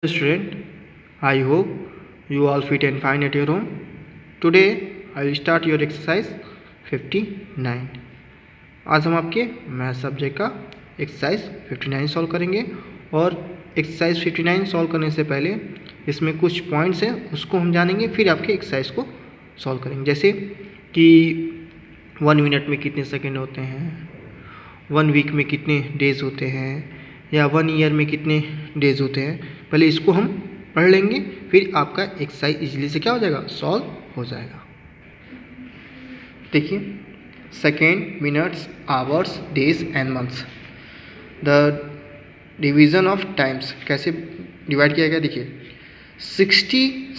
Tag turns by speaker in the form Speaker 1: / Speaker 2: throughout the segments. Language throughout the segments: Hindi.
Speaker 1: Student, I hope you all fit and fine at your home. Today I will start your exercise 59. आज हम आपके मैथ सब्जेक्ट का एक्सरसाइज 59 सॉल्व करेंगे और एक्सरसाइज 59 सॉल्व करने से पहले इसमें कुछ पॉइंट्स हैं उसको हम जानेंगे, फिर आपके एक्सरसाइज को सॉल्व करेंगे। जैसे कि 1 मिनट में कितने सेकेंड होते हैं, 1 वीक में कितने डेज होते हैं, या 1 ईयर में कितने डेज होते हैं। पहले इसको हम पढ़ लेंगे, फिर आपका एक्सरसाइज इजीली से क्या हो जाएगा, सॉल्व हो जाएगा। देखिए, second, minutes, hours, days and months. The division of times कैसे डिवाइड किया गया, देखिए 60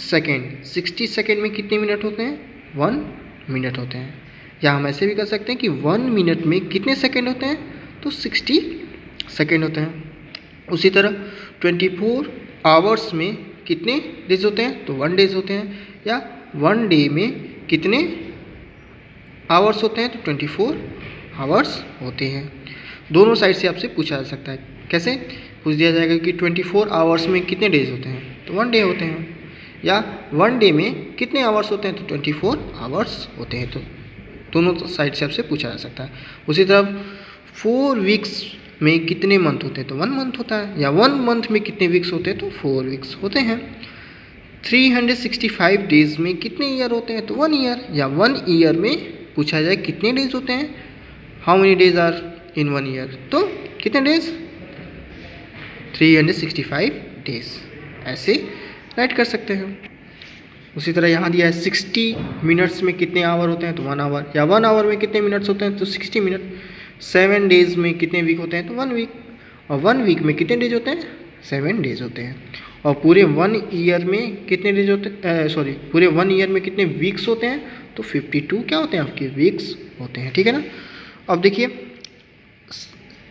Speaker 1: सेकेंड में कितने मिनट होते हैं, 1 मिनट होते हैं। या हम ऐसे भी कर सकते हैं कि 1 मिनट में कितने सेकेंड होते हैं, तो 60 सेकेंड होते हैं। उसी तरह 24 आवर्स में कितने डेज होते हैं, तो 1 डेज होते हैं। या 1 डे में कितने आवर्स होते हैं, तो 24 आवर्स होते हैं। दोनों साइड से आपसे पूछा जा सकता है। कैसे पूछ दिया जाएगा कि 24 आवर्स में कितने डेज होते हैं, तो 1 डे होते हैं। या 1 डे में कितने आवर्स होते हैं, तो 24 आवर्स होते हैं। तो दोनों साइड से आपसे पूछा जा सकता है। उसी तरह 4 वीक्स में कितने मंथ होते हैं, तो 1 मंथ होता है। या 1 मंथ में कितने वीक्स होते हैं, तो 4 वीक्स होते हैं। 365 डेज में कितने ईयर होते हैं, तो 1 ईयर। या 1 ईयर में पूछा जाए कितने डेज होते हैं, how many days are in 1 year, तो कितने डेज, 365 डेज। ऐसे राइट कर सकते हैं। उसी तरह यहाँ दिया है 60 मिनट्स में कितने आवर होते हैं, तो 1 आवर। या 1 आवर में कितने मिनट्स होते हैं, तो 60 मिनट। 7 डेज में कितने वीक होते हैं, तो 1 वीक। और 1 वीक में कितने डेज होते हैं, 7 डेज होते हैं। और पूरे 1 ईयर में कितने डेज होते हैं, पूरे 1 ईयर में कितने वीक्स होते हैं, तो 52 क्या होते हैं, आपके वीक्स होते हैं। ठीक है ना। अब देखिए,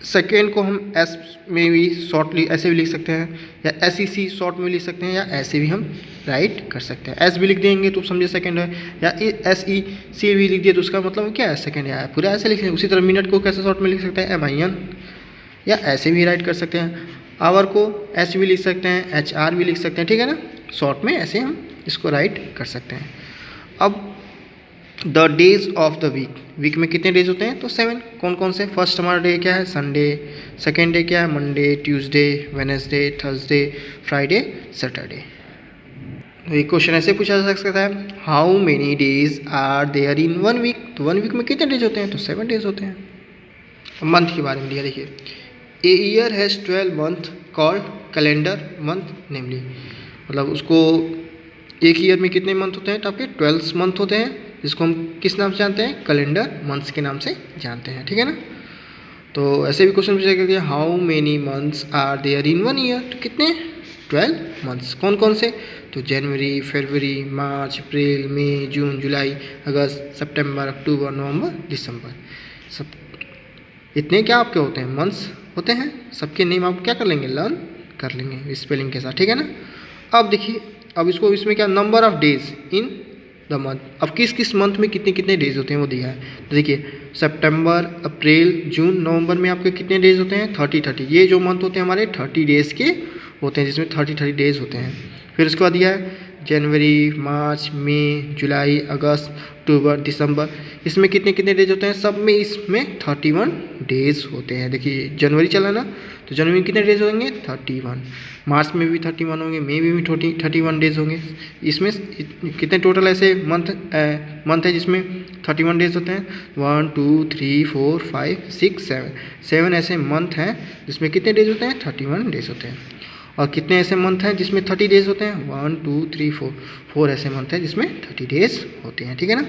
Speaker 1: सेकेंड को हम एस में भी शॉर्टली ऐसे भी लिख सकते हैं, या SEC शॉर्ट में लिख सकते हैं, या ऐसे भी हम राइट कर सकते हैं। एस भी लिख देंगे तो समझे सेकंड है, या SEC भी लिख दिया तो उसका मतलब क्या है, सेकंड है, पूरा ऐसे लिखेंगे। उसी तरह मिनट को कैसे शॉर्ट में लिख सकते हैं, MIN, या ऐसे भी राइट कर सकते हैं। आवर को H भी लिख सकते हैं, HR भी लिख सकते हैं। ठीक है ना, शॉर्ट में ऐसे हम इसको राइट कर सकते हैं। अब the days of the week में कितने डेज होते हैं, तो 7। कौन कौन से, फर्स्ट हमारा डे क्या है, संडे। सेकेंड डे क्या है, Monday, Tuesday, Wednesday, Thursday, Friday, Saturday. तो एक क्वेश्चन ऐसे पूछा जा सकता है, how many days are there in 1 week. तो 1 वीक में कितने डेज होते हैं, तो 7 डेज होते हैं। अब मंथ के बारे में दिया, देखिए a year has 12 month called calendar month namely. मतलब उसको एक ईयर में कितने मंथ होते हैं, तो आपके 12 मंथ होते हैं, जिसको हम किस नाम से जानते हैं, कैलेंडर मंथ्स के नाम से जानते हैं। ठीक है ना। तो ऐसे भी क्वेश्चन पूछा गया, how many months are there in 1 year. तो कितने, 12 मंथ्स। कौन कौन से, तो जनवरी, फरवरी, मार्च, अप्रैल, मई, जून, जुलाई, अगस्त, सितंबर, अक्टूबर, नवंबर, दिसंबर। सब इतने क्या आपके होते हैं, मंथ्स होते हैं। सबके नेम आप क्या कर लेंगे, लर्न कर लेंगे स्पेलिंग के साथ। ठीक है ना। अब देखिए, अब इसको इसमें क्या, number of days in the month. अब किस किस मंथ में कितने कितने डेज होते हैं वो दिया है। तो देखिए, सितंबर, अप्रैल, जून, नवंबर में आपके कितने डेज होते हैं, 30। ये जो मंथ होते हैं हमारे 30 डेज़ के होते हैं, जिसमें 30 डेज होते हैं। फिर उसके बाद दिया है जनवरी, मार्च, मई, जुलाई, अगस्त, अक्टूबर, दिसंबर। इसमें कितने कितने डेज होते हैं, सब में इसमें 31 डेज होते हैं। देखिए, जनवरी चला ना, तो जनवरी में कितने डेज होंगे, 31। मार्च में भी 31 होंगे, मई में भी 31 डेज होंगे। इसमें कितने टोटल ऐसे मंथ है जिसमें 31 डेज होते हैं, 1 2 3 4 5 6 7 ऐसे मंथ हैं जिसमें कितने डेज होते हैं, 31 डेज होते हैं। और कितने ऐसे मंथ हैं जिसमें 30 डेज होते हैं, 1 2 3 4 ऐसे मंथ हैं जिसमें 30 डेज होते हैं। ठीक है ना।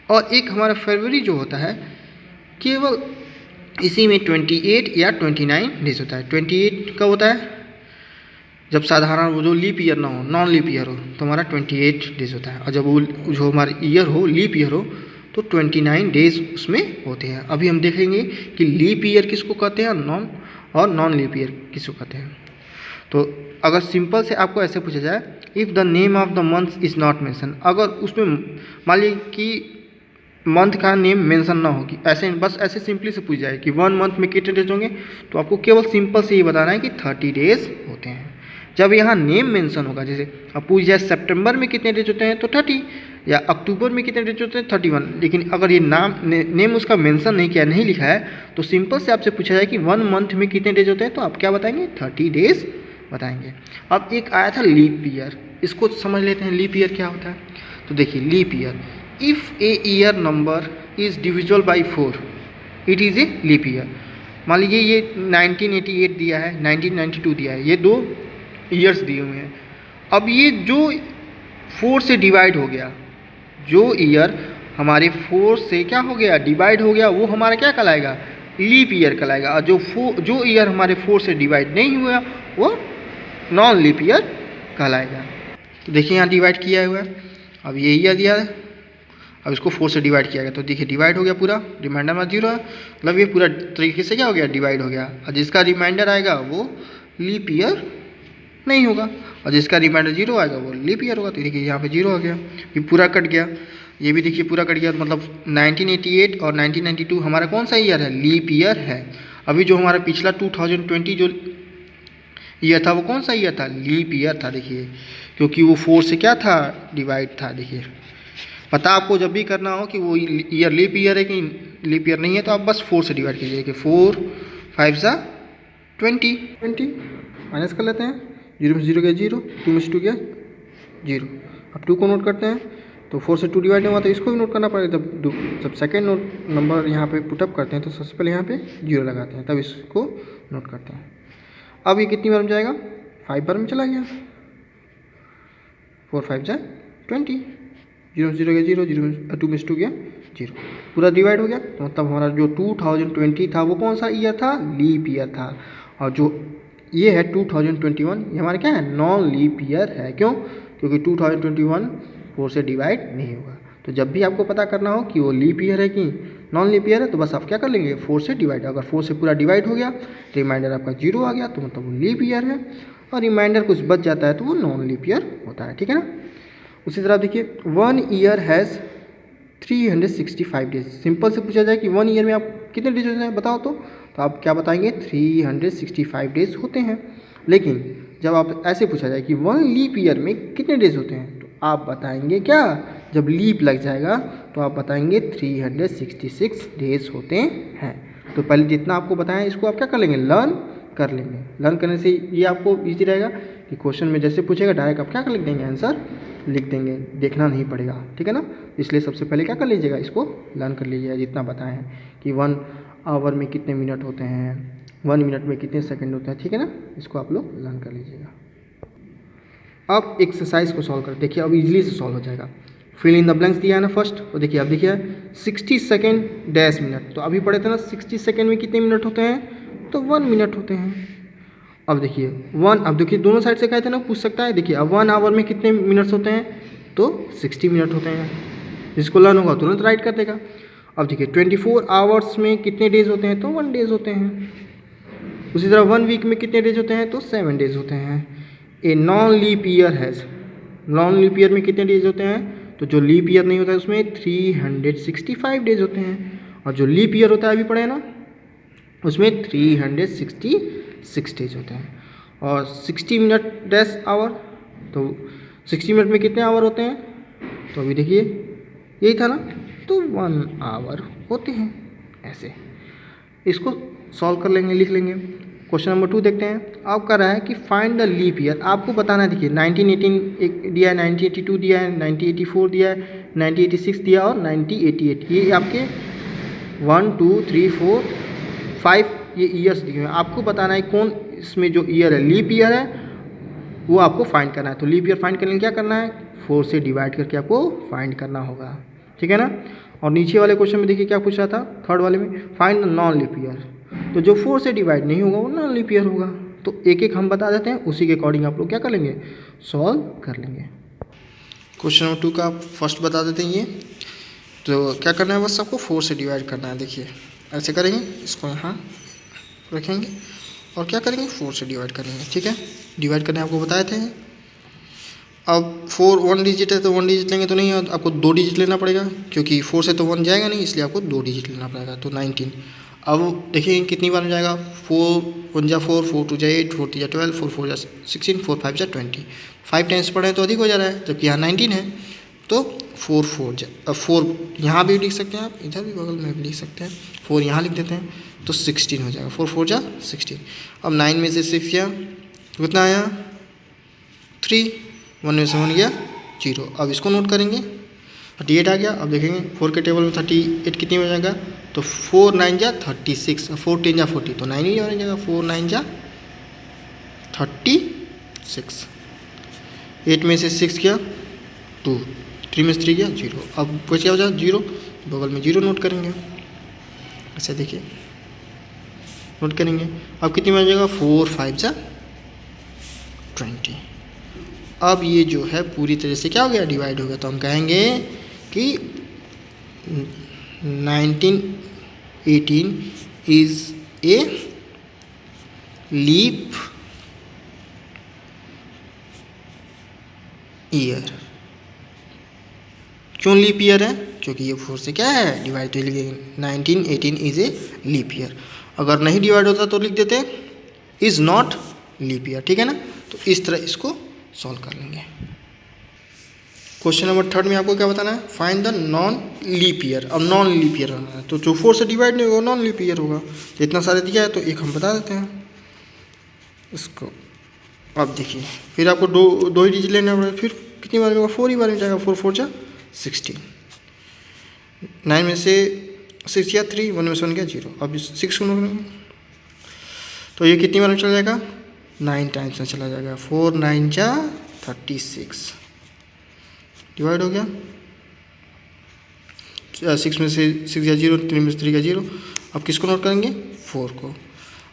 Speaker 1: और एक हमारा फरवरी जो होता है, केवल इसी में 28 या 29 डेज होता है। 28 कब होता है, जब साधारण वो जो लीप ईयर ना हो, नॉन लीप ईयर हो, तो हमारा 28 डेज होता है। और जब वो जो हमारा ईयर हो, लीप ईयर हो, तो 29 डेज उसमें होते हैं। अभी हम देखेंगे कि लीप ईयर किसको कहते हैं और नॉन लीप ईयर किसको कहते हैं। तो अगर सिंपल से आपको ऐसे पूछा जाए, if the name of the month is not mention, अगर उसमें मान लीजिए कि मंथ का नेम मेंशन ना होगी, ऐसे बस ऐसे सिंपली से पूछ जाए कि 1 मंथ में कितने डेज होंगे, तो आपको केवल सिंपल से ये बताना है कि 30 डेज होते हैं। जब यहाँ नेम मेंशन होगा, जैसे अब पूछ जाए सितंबर में कितने डेज होते हैं तो 30, या अक्टूबर में कितने डेज होते हैं 31, लेकिन अगर ये नेम उसका मेंशन नहीं किया, नहीं लिखा है, तो सिंपल से आपसे पूछा जाए कि 1 मंथ में कितने डेज होते हैं, तो आप क्या बताएंगे 30 डेज बताएंगे। अब एक आया था लीप ईयर, इसको समझ लेते हैं लीप ईयर क्या होता है। तो देखिए leap year, if a year number is divisible by 4 it is a leap year. मान लीजिए ये 1988 दिया है, 1992 दिया है, ये 2 ईयर्स दिए हुए हैं। अब ये जो 4 से डिवाइड हो गया, जो ईयर हमारे 4 से क्या हो गया डिवाइड हो गया, वो हमारा क्या कहलाएगा लीप ईयर कहलाएगा। और जो ईयर हमारे 4 से डिवाइड नहीं हुआ वो नॉन लीप ईयर कहलाएगा। तो देखिए यहाँ डिवाइड किया हुआ है, अब ये ईयर दिया है, अब इसको 4 से डिवाइड किया गया, तो देखिए डिवाइड हो गया पूरा, रिमाइंडर में 0 है, मतलब ये पूरा तरीके से क्या हो गया डिवाइड हो गया। और जिसका रिमाइंडर आएगा वो लीप ईयर नहीं होगा, और जिसका रिमाइंडर 0 आएगा वो लीप ईयर होगा। तो देखिए यहाँ पे 0 आ गया, ये पूरा कट गया, ये भी देखिए पूरा कट गया, मतलब 1988 और 1992 हमारा कौन सा ईयर है लीप ईयर है। अभी जो हमारा पिछला 2020 जो ईयर था वो कौन सा ईयर था लीप ईयर था। देखिए क्योंकि वो 4 से क्या था डिवाइड था। देखिए पता आपको जब भी करना हो कि वो ईयर लीप ईयर है कि लीप ईयर नहीं है, तो आप बस 4 से डिवाइड कीजिए कि 4 5 ज़ा 20 माइनस कर लेते हैं, 0 में 0 गया 0, 2 में 2 गया 0। अब 2 को नोट करते हैं, तो 4 से 2 डिवाइड नहीं हुआ तो इसको भी नोट करना पड़ेगा। जब सेकेंड नंबर यहाँ पे पुटअप करते हैं तो सबसे पहले यहाँ पे 0 लगाते हैं, तब इसको नोट करते हैं। अब ये कितनी बार में जाएगा 5 बार में चला गया, 4 5 ज़ा 20, 0 में 0 गया 0, 2 में 2 गया 0, पूरा डिवाइड हो गया। तो मतलब हमारा जो 2020 था वो कौन सा ईयर था लीप ईयर था, और जो ये है 2021 ये हमारा क्या है नॉन लीप ईयर है। क्यों? क्योंकि 2021 4 से डिवाइड नहीं होगा। तो जब भी आपको पता करना हो कि वो लीप ईयर है कि नॉन लीप ईयर है, तो बस आप क्या कर लेंगे 4 से डिवाइड। अगर 4 से पूरा डिवाइड हो गया, रिमाइंडर आपका 0 आ गया, तो मतलब वो लीप ईयर है, और रिमाइंडर कुछ बच जाता है तो वो नॉन लीप ईयर होता है। ठीक है ना। उसी तरह देखिए 1 ईयर हैज़ 365 डेज। सिंपल से पूछा जाए कि 1 ईयर में आप कितने डेज होते हैं बताओ, तो आप क्या बताएंगे 365 डेज होते हैं। लेकिन जब आप ऐसे पूछा जाए कि 1 लीप ईयर में कितने डेज होते हैं, तो आप बताएंगे क्या, जब लीप लग जाएगा तो आप बताएंगे 366 डेज होते हैं। तो पहले जितना आपको बताया इसको आप क्या कर लेंगे लर्न कर लेंगे। लर्न करने से ये आपको ईजी रहेगा कि क्वेश्चन में जैसे पूछेगा डायरेक्ट आप क्या कर लिख देंगे आंसर लिख देंगे, देखना नहीं पड़ेगा। ठीक है ना। इसलिए सबसे पहले क्या कर लीजिएगा इसको लर्न कर लीजिएगा, जितना बताए हैं कि 1 आवर में कितने मिनट होते हैं, 1 मिनट में कितने सेकंड होते हैं। ठीक है ना। इसको आप लोग लर्न कर लीजिएगा। अब एक्सरसाइज को सॉल्व कर देखिए, अब इजीली से सॉल्व हो जाएगा। फिल इन द ब्लैंक्स दिया है ना फर्स्ट, तो देखिए अब देखिए 60 सेकेंड डैश मिनट, तो अभी पढ़े थे ना 60 सेकेंड में कितने मिनट होते हैं, तो 1 मिनट होते हैं। अब देखिए अब देखिए दोनों साइड से कहे थे ना पूछ सकता है। देखिए अब 1 आवर में कितने मिनट्स होते हैं, तो 60 मिनट होते हैं। जिसको लर्न होगा तुरंत राइट कर देगा। अब देखिए 24 आवर्स में कितने डेज होते हैं, तो 1 डेज होते हैं। उसी तरह 1 वीक में कितने डेज होते हैं, तो 7 डेज होते हैं। A non leap year has, non leap year में कितने डेज होते हैं, तो जो लीप ईयर नहीं होता है उसमें 365 डेज होते हैं, और जो लीप ईयर होता है अभी पढ़े ना उसमें 366 डेज होते हैं। और 60 मिनट डैश आवर, तो 60 मिनट में कितने आवर होते हैं, तो अभी देखिए यही था ना, तो 1 आवर होते हैं। ऐसे इसको सॉल्व कर लेंगे, लिख लेंगे। क्वेश्चन नंबर 2 देखते हैं। आप कह रहा है कि फाइंड द लीप ईयर, आपको बताना है। देखिए 1918 दिया है, 1982 दिया है, 1984 दिया है, 1986 दिया और 1988, ये आपके 1 2 3 4 5 ये ईयर्स दिए हैं। आपको बताना है कौन इसमें जो ईयर है लीप ईयर है वो आपको फाइंड करना है। तो लीप ईयर फाइंड करने के लिए क्या करना है, 4 से डिवाइड करके आपको फाइंड करना होगा। ठीक है ना। और नीचे वाले क्वेश्चन में देखिए क्या पूछ रहा था, थर्ड वाले में find the non leap year, तो जो 4 से डिवाइड नहीं होगा वो नॉन लीप ईयर होगा। तो एक एक हम बता देते हैं, उसी के अकॉर्डिंग आप लोग क्या कर लेंगे सॉल्व कर लेंगे। क्वेश्चन नंबर 2 का आप फर्स्ट बता देते हैं। ये तो क्या करना है, बस आपको 4 से डिवाइड करना है। देखिए ऐसे करेंगे, इसको यहाँ रखेंगे और क्या करेंगे 4 से डिवाइड करेंगे। ठीक है। डिवाइड करने आपको बताए थे। अब 4 1 डिजिट है तो 1 डिजिट लेंगे तो नहीं, आपको 2 डिजिट लेना पड़ेगा, क्योंकि 4 से तो 1 जाएगा नहीं, इसलिए आपको 2 डिजिट लेना पड़ेगा। तो 19। अब देखिए कितनी बार में जाएगा, 4 1 जा 4, 4 2 जा 8, 4 3 जा 12, 4 4 जा 16, 4 5 जा 20। 5 टाइम्स पढ़े तो अधिक हो जा रहा है, जबकि यहाँ 19 है। तो 4 4 जा 4 यहाँ भी लिख सकते हैं आप, इधर भी बगल में भी लिख सकते हैं, 4 यहाँ लिख देते हैं तो 16 हो जाएगा। 4 4 जा 16। अब 9 में से 6 गया तो कितना आया 3, 1 में से 1 गया 0। अब इसको नोट करेंगे, 38 आ गया। अब देखेंगे 4 के टेबल में 38 कितनी हो जाएगा, तो 4 9 जा 36, 4 10 जा 40, तो 9 ही हो जाएगा। 4 9 जा 36। 8 में से 6 गया 2, 3 में से 3 गया 0। अब कुछ क्या हो जाएगा 0, बगल में 0 नोट करेंगे। ऐसे देखिए नोट करेंगे। अब कितनी बन जाएगा 4 5 जा 20। अब ये जो है पूरी तरह से क्या हो गया, डिवाइड हो गया। तो हम कहेंगे कि 1918 इज ए लीप ईयर। क्यों लीप ईयर है, क्योंकि ये 4 से क्या है डिवाइड, तो लिखेंगे 1918 इज ए लीप ईयर। अगर नहीं डिवाइड होता तो लिख देते इज नॉट लीप ईयर, ठीक है ना। तो इस तरह इसको सॉल्व कर लेंगे। क्वेश्चन नंबर 3 में आपको क्या बताना है, find the non leap year. अब नॉन लीप ईयर होना है, तो जो 4 से डिवाइड नहीं होगा नॉन लीप ईयर होगा। तो इतना सारे दिया है तो एक हम बता देते हैं इसको। अब देखिए फिर आपको दो ही डिजिट लेना पड़ेगा। फिर कितनी बार में होगा, 4 ही बार में जाएगा। 4 4 जा 16। 9 में से 6 या 3, 1 में से 1 गया 0। अब 6 को नोट, तो ये कितनी बार में चला जाएगा, 9 टाइम्स में चला जाएगा। 4 9 जा 36, डिवाइड हो गया। 6 में से 6 या 0, 3 में से 3 का 0। अब किसको नोट करेंगे, 4 को।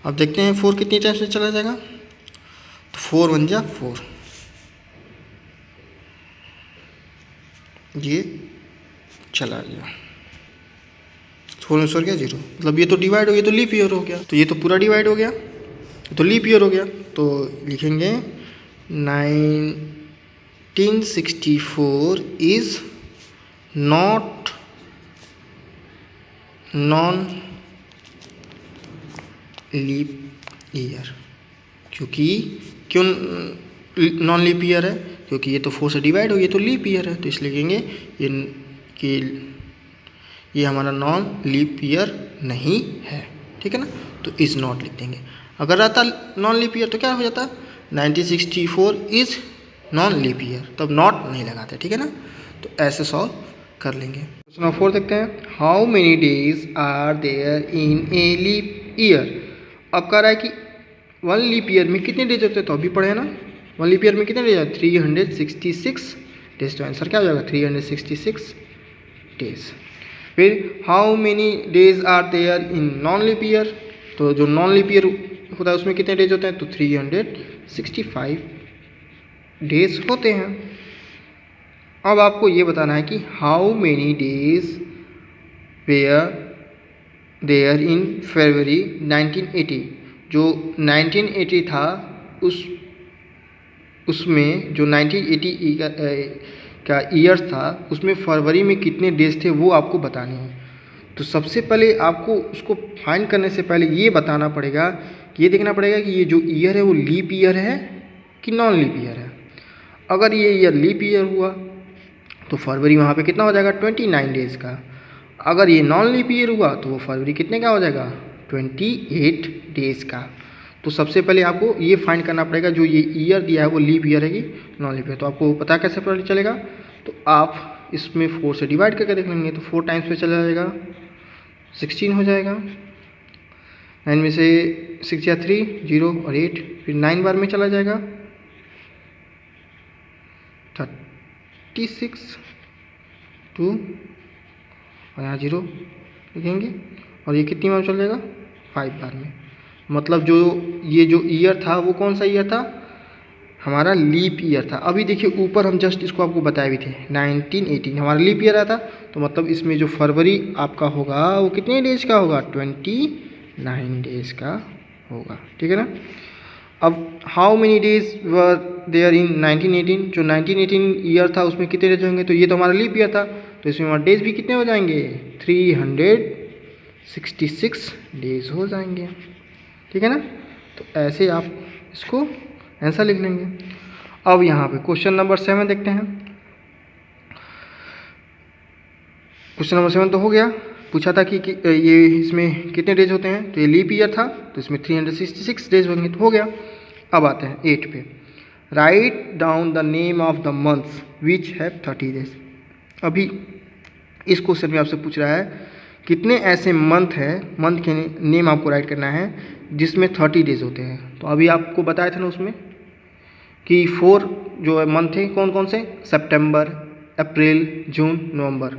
Speaker 1: अब देखते हैं 4 कितनी टाइम्स में चला जाएगा, तो 4 1 जा 4, ये चला गया। 4 में से गया 0, मतलब ये तो डिवाइड हो गया, तो लीप ईयर हो गया। तो ये तो पूरा डिवाइड हो गया, तो लीप ईयर हो गया। तो लिखेंगे 1964 is not non leap year. क्योंकि क्यों नॉन लीप ईयर है, क्योंकि ये तो 4 से डिवाइड हो गया, तो लीप ईयर है। तो इसलिए लिखेंगे ये कि ये हमारा नॉन लीप ईयर नहीं है, ठीक है ना। तो इज नॉट लिख देंगे। अगर रहता नॉन लीप ईयर तो क्या हो जाता, 1964 इज नॉन लीप ईयर, तब नॉट नहीं लगाते, ठीक है ना। तो ऐसे सॉल्व कर लेंगे। क्वेश्चन नंबर 4 देखते हैं, how many days are there in a leap year. अब कह रहा है कि 1 लीप ईयर में कितने डेज होते हैं, तो अभी पढ़े ना 1 लीप ईयर में कितने डेज, 366 डेज। तो आंसर क्या हो जाएगा 366 डेज। फिर how many days are there in non leap year, तो जो नॉन लीप ईयर होता है उसमें कितने डेज होते हैं, तो 365 डेज होते हैं। अब आपको ये बताना है कि how many days were there in February 1980। जो 1980 था उसमें जो 1980 का ईयर था उसमें फरवरी में कितने डेज थे वो आपको बताने हैं। तो सबसे पहले आपको उसको फाइंड करने से पहले ये बताना पड़ेगा, कि ये देखना पड़ेगा कि ये जो ईयर है वो लीप ईयर है कि नॉन लीप ईयर है। अगर ये ईयर लीप ईयर हुआ तो फरवरी वहाँ पे कितना हो जाएगा 29 डेज़ का। अगर ये नॉन लीप ईयर हुआ तो वो फरवरी कितने का हो जाएगा 28 डेज़ का। तो सबसे पहले आपको ये फाइंड करना पड़ेगा जो ये ईयर दिया है वो लीप ईयर है कि नॉन लीप ईयर। तो आपको पता कैसे पता चलेगा, तो आप इसमें 4 से डिवाइड करके देख लेंगे। तो 4 टाइम्स पे चला जाएगा 16 हो जाएगा। 9 में से 6 या 3 0 और 8, फिर 9 बार में चला जाएगा 36 2 और यहाँ 0 लिखेंगे। और ये कितनी बार चल जाएगा 5 बार में। मतलब जो ये जो ईयर था वो कौन सा ईयर था, हमारा लीप ईयर था। अभी देखिए ऊपर हम जस्ट इसको आपको बताए भी थे 1918 हमारा लीप ईयर आया था। तो मतलब इसमें जो फरवरी आपका होगा वो कितने डेज का होगा 29 डेज का होगा, ठीक है ना। अब how many days were there in 1918, जो 1918 ईयर था उसमें कितने डेज होंगे, तो ये तो हमारा लीप ईयर था तो इसमें हमारे डेज भी कितने हो जाएंगे 66 डेज हो जाएंगे। ठीक है ना। तो ऐसे आप इसको आंसर लिख लेंगे। अब यहाँ पे क्वेश्चन नंबर 7 देखते हैं। क्वेश्चन नंबर 7 तो हो गया, पूछा था कि ये इसमें कितने डेज होते हैं, तो ये लीप ईयर था तो इसमें 366 डेज होंगे, तो हो गया। अब आते हैं 8 पे, write down the name of the months which have 30 days. अभी इस क्वेश्चन में आपसे पूछ रहा है कितने ऐसे मंथ है, मंथ के नेम आपको राइट करना है जिसमें 30 डेज होते हैं। तो अभी आपको बताया था ना उसमें कि 4 जो मंथ थे कौन कौन से, सितंबर, अप्रैल, जून, नवंबर,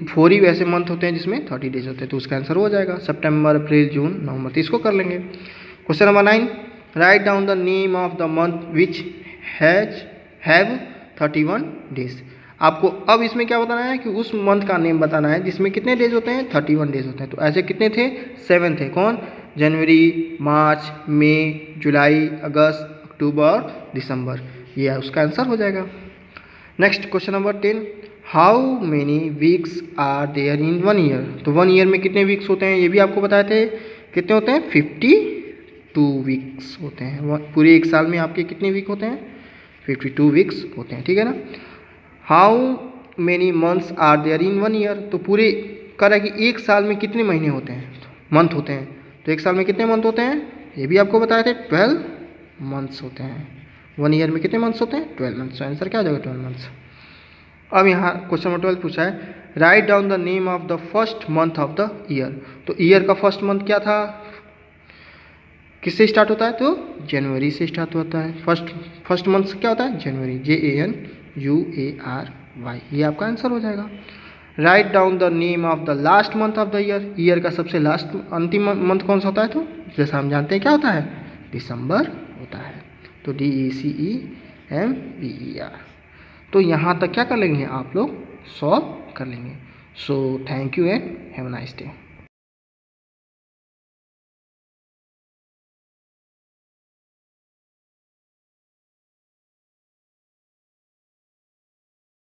Speaker 1: 4 ही वैसे मंथ होते हैं जिसमें 30 डेज होते हैं। तो उसका आंसर हो जाएगा सितंबर, अप्रैल, जून, नवंबर। तो इसको कर लेंगे। Question number 9, write down the name of the month which have 31 days. आपको अब इसमें क्या बताना है कि उस मंथ का नेम बताना है जिसमें कितने डेज होते हैं, 31 डेज होते हैं। तो ऐसे कितने थे, 7 थे। कौन, जनवरी, मार्च, मई, जुलाई, अगस्त, अक्टूबर, दिसंबर। ये उसका आंसर हो जाएगा। Next question number 10, how many weeks are there in 1 year. तो 1 ईयर में कितने वीक्स होते हैं ये भी आपको बताए थे। कितने होते हैं, 52 वीक्स होते हैं। पूरे एक साल में आपके कितने वीक होते हैं, 52 वीक्स होते हैं। ठीक है ना। How many months are there in 1 year. तो पूरे कह रहा है कि एक साल में कितने महीने होते हैं, मंथ होते हैं। तो एक साल में कितने मंथ होते हैं ये भी आपको बताए थे, 12 मंथ्स होते हैं। 1 ईयर में कितने मंथ्स होते हैं, 12 मंथ्स। तो आंसर क्या हो जाएगा, 12 मंथ्स। अब यहाँ क्वेश्चन नंबर 12 पूछा है, write down the name of the first month of the year. तो ईयर का फर्स्ट मंथ क्या था, किससे स्टार्ट होता है, तो जनवरी से स्टार्ट होता है। फर्स्ट मंथ क्या होता है, जनवरी, JANUARY। ये आपका आंसर हो जाएगा। Write down the name of the last month of the year. Year का सबसे लास्ट अंतिम मंथ कौन सा होता है, तो जैसा हम जानते हैं क्या होता है, दिसंबर होता है। तो DECEMBER। तो यहाँ तक क्या कर लेंगे आप लोग, सॉल्व कर लेंगे। So thank you and have a nice day.